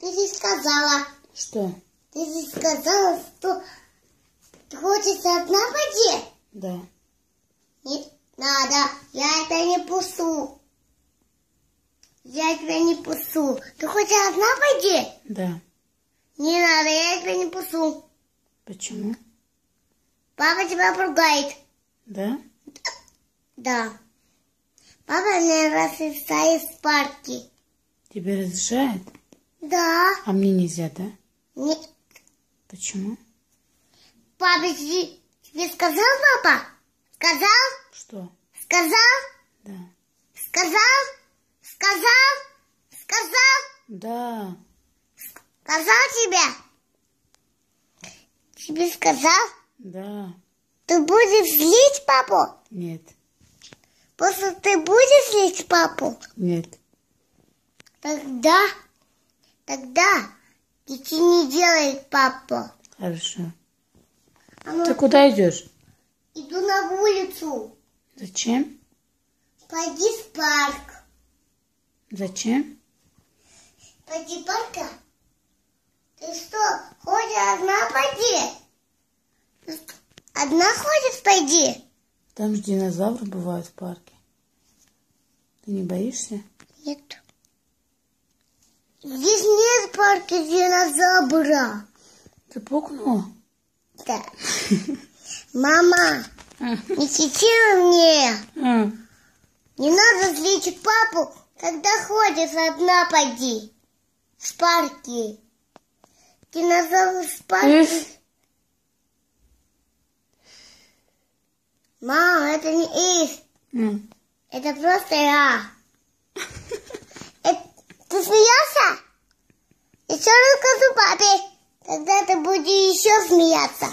Ты же сказала. Что? Ты же сказала, что хочется одна пойти. Да. Не надо, я это не пусу. Я тебя не пусу. Ты хочешь одна пойти? Да. Не надо, я тебя не пусу. Почему? Папа тебя поругает. Да? Да. Папа мне разрешает в парке. Тебе разрешает? Да. А мне нельзя, да? Нет. Почему? Папа тебе сказал, папа? Сказал? Что? Сказал? Да. Сказал? Сказал? Сказал? Да. Сказал тебе? Тебе сказал? Да. Ты будешь злить папу? Нет. Просто ты будешь злить папу? Нет. Тогда детей не делает папа. Хорошо. А ну, Ты куда идешь? иду на улицу. Зачем? Пойди в парк. Зачем? Пойди в парк. Ты что, хочешь одна пойди? Одна хочешь пойди? Там же динозавры бывают в парке. Ты не боишься? Нет. Здесь нет парка динозавра. Ты пукнула? Да. Мама, не кричи мне. Не надо злить папу, когда ходишь одна пойди. В парке. Динозавр в парке. Мама, это не Ив. Это просто я. Ты смеялся? Еще расскажу папе. Тогда ты будешь еще смеяться.